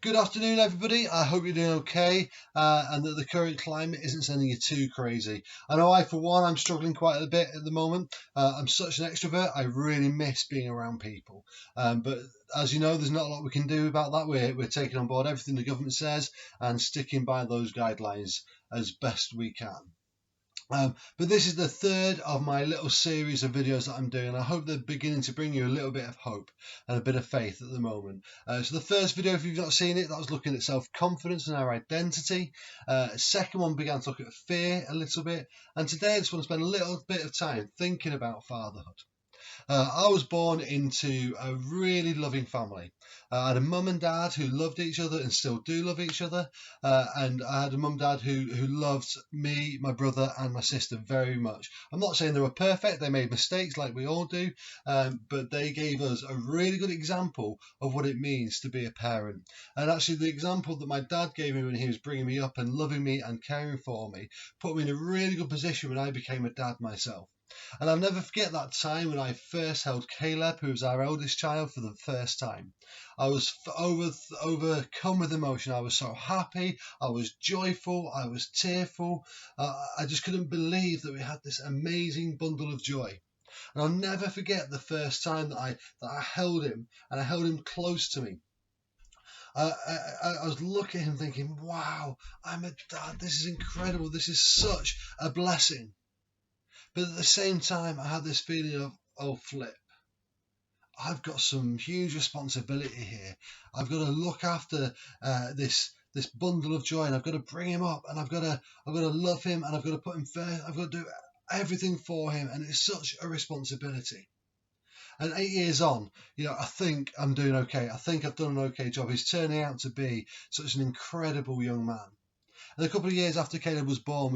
Good afternoon, everybody. I hope you're doing okay and that the current climate isn't sending you too crazy. I know for one, I'm struggling quite a bit at the moment. I'm such an extrovert. I really miss being around people. But as you know, there's not a lot we can do about that. We're taking on board everything the government says and sticking by those guidelines as best we can. But this is the third of my little series of videos that I'm doing. I hope they're beginning to bring you a little bit of hope and a bit of faith at the moment. So the first video, if you've not seen it, that was looking at self-confidence and our identity. Second one began to look at fear a little bit. And today I just want to spend a little bit of time thinking about fatherhood. I was born into a really loving family. I had a mum and dad who loved each other and still do love each other. And I had a mum and dad who loved me, my brother, and my sister very much. I'm not saying they were perfect, they made mistakes like we all do, but they gave us a really good example of what it means to be a parent. And actually, the example that my dad gave me when he was bringing me up and loving me and caring for me put me in a really good position when I became a dad myself. And I'll never forget that time when I first held Caleb, who was our eldest child, for the first time. I was overcome with emotion. I was so happy, I was joyful, I was tearful. I just couldn't believe that we had this amazing bundle of joy. And I'll never forget the first time that I held him, and I held him close to me. I was looking at him thinking, wow, I'm a dad, this is incredible, this is such a blessing. But at the same time, I had this feeling of, oh, flip. I've got some huge responsibility here. I've got to look after this bundle of joy, and I've got to bring him up, and I've got to love him, and I've got to put him first. I've got to do everything for him, and it's such a responsibility. And 8 years on, I think I'm doing okay. I think I've done an okay job. He's turning out to be such an incredible young man. And a couple of years after Caleb was born,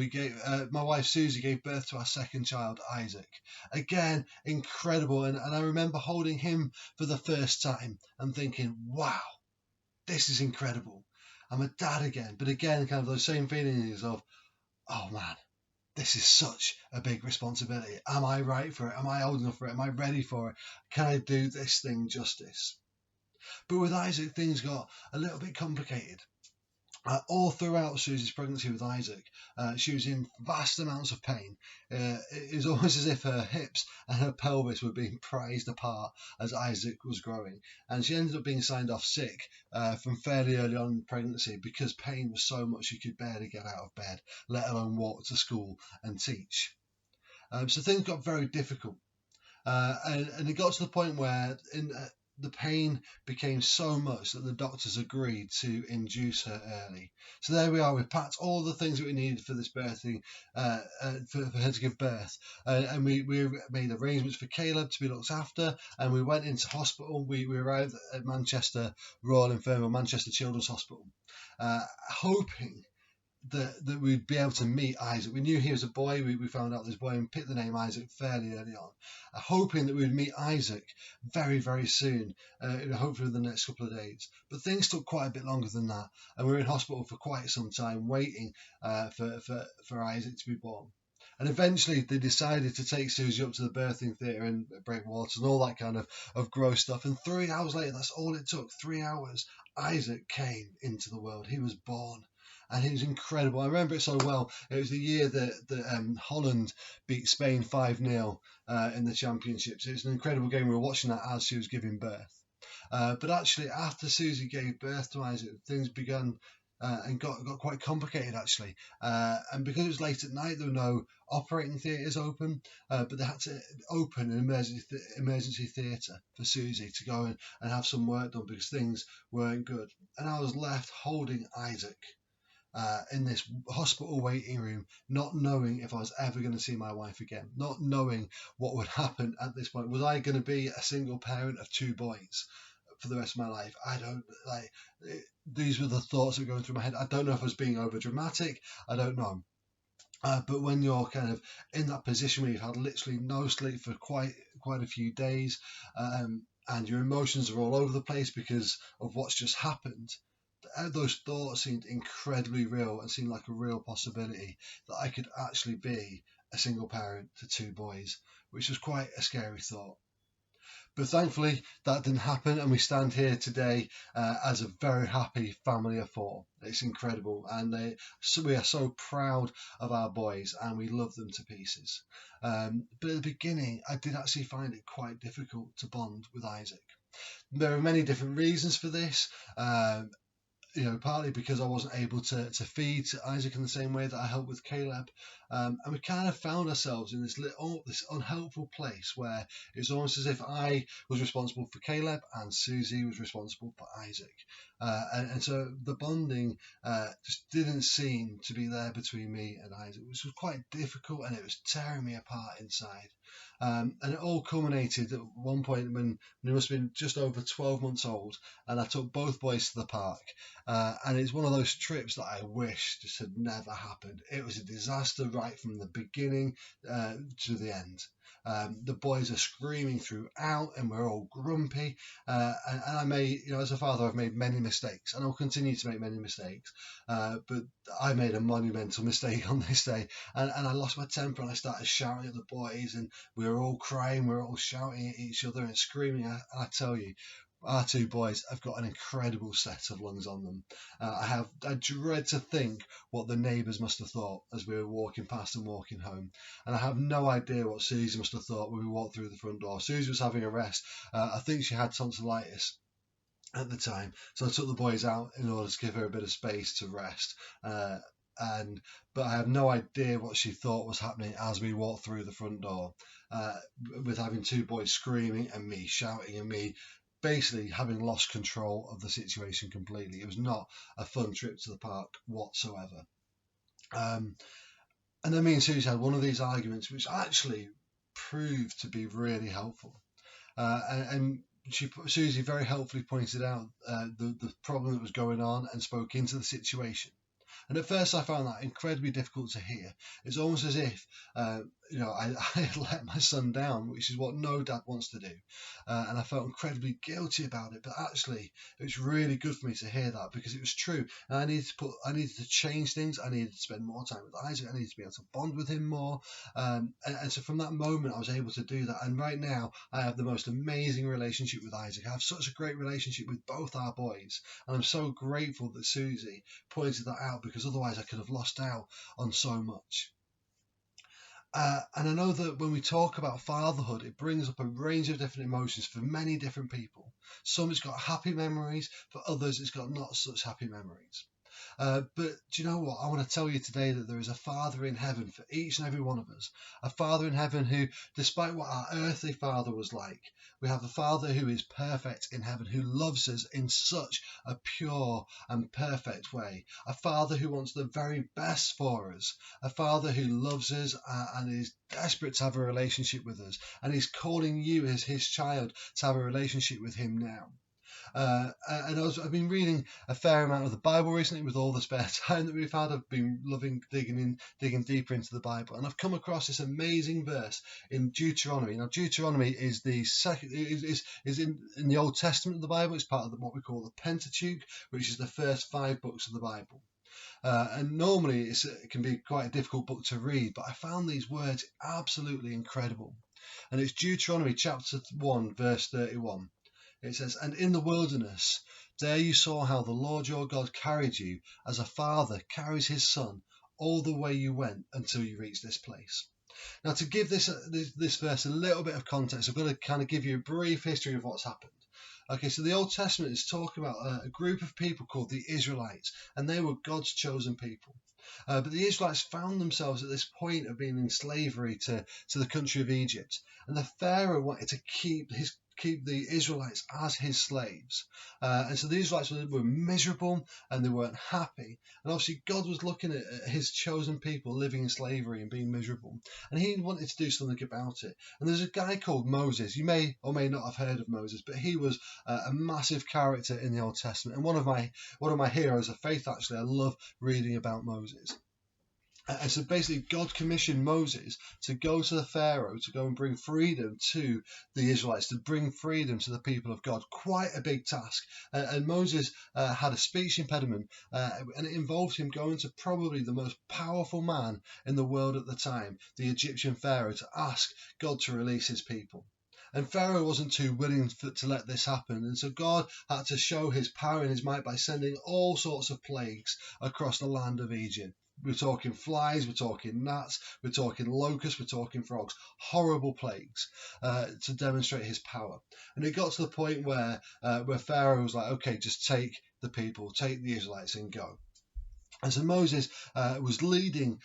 my wife Susie gave birth to our second child, Isaac. Again, incredible. And I remember holding him for the first time and thinking, wow, this is incredible. I'm a dad again. But again, kind of those same feelings of, oh man, this is such a big responsibility. Am I right for it? Am I old enough for it? Am I ready for it? Can I do this thing justice? But with Isaac, things got a little bit complicated. All throughout Susie's pregnancy with Isaac, she was in vast amounts of pain. It was almost as if her hips and her pelvis were being prized apart as Isaac was growing. And she ended up being signed off sick from fairly early on in pregnancy because pain was so much she could barely get out of bed, let alone walk to school and teach. So things got very difficult. And it got to the point where the pain became so much that the doctors agreed to induce her early. So there we are. We packed all the things that we needed for this birthing, for her to give birth, and we made arrangements for Caleb to be looked after, and we went into hospital. We arrived at Manchester Royal Infirmary, Manchester Children's Hospital, hoping that we'd be able to meet Isaac. We knew he was a boy. We found out this boy and picked the name Isaac fairly early on, hoping that we'd meet Isaac very, very soon, hopefully in the next couple of days. But things took quite a bit longer than that, and we were in hospital for quite some time waiting for Isaac to be born. And eventually they decided to take Susie up to the birthing theatre and break water and all that kind of gross stuff. And 3 hours later, that's all it took, 3 hours, Isaac came into the world. He was born. And he was incredible. I remember it so well. It was the year that Holland beat Spain 5-0 in the championships. It was an incredible game. We were watching that as she was giving birth. But actually, after Susie gave birth to Isaac, things began and got quite complicated, actually. And because it was late at night, there were no operating theatres open, but they had to open an emergency theatre for Susie to go and have some work done because things weren't good. And I was left holding Isaac in this hospital waiting room, not knowing if I was ever going to see my wife again, not knowing what would happen at this point. Was I going to be a single parent of 2 boys for the rest of my life? I don't these were the thoughts that were going through my head. I don't know if I was being over dramatic. I don't know. But when you're kind of in that position where you've had literally no sleep for quite a few days, and your emotions are all over the place because of what's just happened, those thoughts seemed incredibly real and seemed like a real possibility that I could actually be a single parent to 2 boys, which was quite a scary thought. But thankfully, that didn't happen, and we stand here today as a very happy family of four. It's incredible, and we are so proud of our boys, and we love them to pieces. But at the beginning, I did actually find it quite difficult to bond with Isaac. There are many different reasons for this. Partly because I wasn't able to feed Isaac in the same way that I helped with Caleb, and we kind of found ourselves in this unhelpful place where it's almost as if I was responsible for Caleb and Susie was responsible for Isaac, and so the bonding just didn't seem to be there between me and Isaac, which was quite difficult, and it was tearing me apart inside. And it all culminated at one point when he must have been just over 12 months old, and I took both boys to the park. And it's one of those trips that I wish just had never happened. It was a disaster right from the beginning to the end. The boys are screaming throughout, and we're all grumpy. And I as a father, I've made many mistakes, and I'll continue to make many mistakes. But I made a monumental mistake on this day, and I lost my temper, and I started shouting at the boys, and we were all crying, we were all shouting at each other and screaming. I tell you, our two boys have got an incredible set of lungs on them. I dread to think what the neighbours must have thought as we were walking past and walking home. And I have no idea what Susie must have thought when we walked through the front door. Susie was having a rest. I think she had tonsillitis at the time, so I took the boys out in order to give her a bit of space to rest. But I have no idea what she thought was happening as we walked through the front door, with having two boys screaming and me shouting and me basically having lost control of the situation completely. It was not a fun trip to the park whatsoever. And then me and Susie had one of these arguments, which actually proved to be really helpful. And Susie very helpfully pointed out the problem that was going on and spoke into the situation. And at first I found that incredibly difficult to hear. It's almost as if, I had let my son down, which is what no dad wants to do. And I felt incredibly guilty about it. But actually, it was really good for me to hear that because it was true. And I needed to change things. I needed to spend more time with Isaac. I needed to be able to bond with him more. And so from that moment, I was able to do that. And right now, I have the most amazing relationship with Isaac. I have such a great relationship with both our boys. And I'm so grateful that Susie pointed that out because otherwise I could have lost out on so much. And I know that when we talk about fatherhood, it brings up a range of different emotions for many different people. Some it's got happy memories, for others it's got not such happy memories. But do you know what? I want to tell you today that there is a Father in heaven for each and every one of us. A Father in heaven who, despite what our earthly father was like, we have a Father who is perfect in heaven, who loves us in such a pure and perfect way. A Father who wants the very best for us. A Father who loves us and is desperate to have a relationship with us. And is calling you as his child to have a relationship with him now. I've been reading a fair amount of the Bible recently with all the spare time that we've had. I've been loving digging deeper into the Bible, and I've come across this amazing verse in Deuteronomy. Now, Deuteronomy is the second is in the Old Testament of the Bible. It's part of what we call the Pentateuch, which is the first 5 books of the Bible. And normally it can be quite a difficult book to read, but I found these words absolutely incredible. And it's Deuteronomy chapter 1, verse 31. It says, "And in the wilderness, there you saw how the Lord your God carried you as a father carries his son all the way you went until you reached this place." Now, to give this verse a little bit of context, I've got to kind of give you a brief history of what's happened. Okay, so the Old Testament is talking about a group of people called the Israelites, and they were God's chosen people. But the Israelites found themselves at this point of being in slavery to the country of Egypt, and the Pharaoh wanted to keep the Israelites as his slaves. And so the Israelites were miserable and they weren't happy. And obviously God was looking at his chosen people living in slavery and being miserable. And he wanted to do something about it. And there's a guy called Moses. You may or may not have heard of Moses, but he was a massive character in the Old Testament. And one of my heroes of faith, actually. I love reading about Moses. And so basically God commissioned Moses to go to the Pharaoh to go and bring freedom to the Israelites, to bring freedom to the people of God. Quite a big task. And Moses had a speech impediment, and it involved him going to probably the most powerful man in the world at the time, the Egyptian Pharaoh, to ask God to release his people. And Pharaoh wasn't too willing to let this happen, and so God had to show his power and his might by sending all sorts of plagues across the land of Egypt. We're talking flies, we're talking gnats, we're talking locusts, we're talking frogs, horrible plagues to demonstrate his power. And it got to the point where Pharaoh was like, okay, just take the people, take the Israelites and go. And so Moses was leading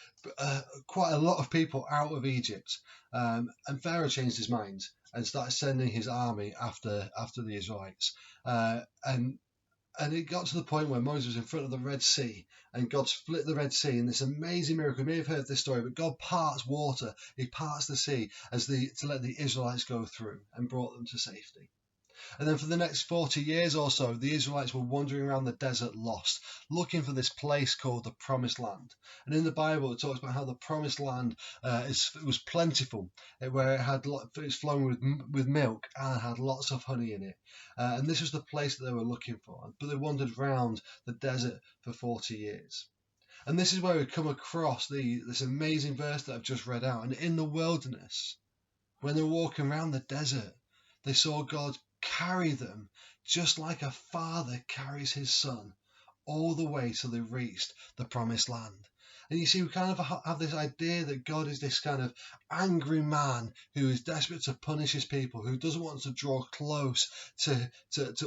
quite a lot of people out of Egypt, and Pharaoh changed his mind and started sending his army after the Israelites. And it got to the point where Moses was in front of the Red Sea, and God split the Red Sea in this amazing miracle. You may have heard this story, but God parts water, he parts the sea to let the Israelites go through and brought them to safety. And then for the next 40 years or so, the Israelites were wandering around the desert lost, looking for this place called the Promised Land. And in the Bible, it talks about how the Promised Land was plentiful, where it was flowing with milk and had lots of honey in it. And this was the place that they were looking for. But they wandered around the desert for 40 years. And this is where we come across this amazing verse that I've just read out. And in the wilderness, when they're walking around the desert, they saw God carry them just like a father carries his son all the way till they reached the Promised Land. And you see, we kind of have this idea that God is this kind of angry man who is desperate to punish his people, who doesn't want to draw close to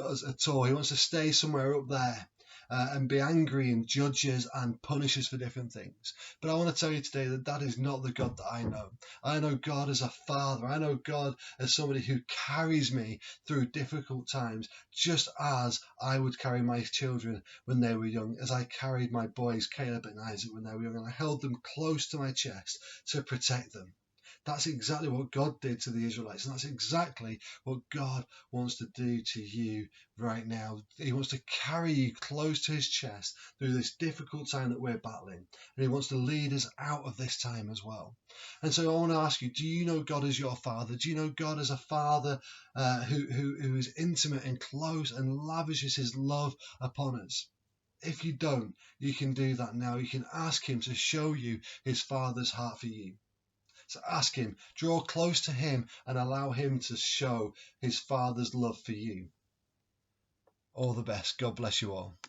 us at all. He wants to stay somewhere up there. And be angry and judge us and punish us for different things. But I want to tell you today that that is not the God that I know. I know God as a father. I know God as somebody who carries me through difficult times, just as I would carry my children when they were young, as I carried my boys, Caleb and Isaac, when they were young, and I held them close to my chest to protect them. That's exactly what God did to the Israelites, and that's exactly what God wants to do to you right now. He wants to carry you close to his chest through this difficult time that we're battling, and he wants to lead us out of this time as well. And so I want to ask you, do you know God as your father? Do you know God as a father who is intimate and close and lavishes his love upon us? If you don't, you can do that now. You can ask him to show you his father's heart for you. So ask him, draw close to him, and allow him to show his father's love for you. All the best. God bless you all.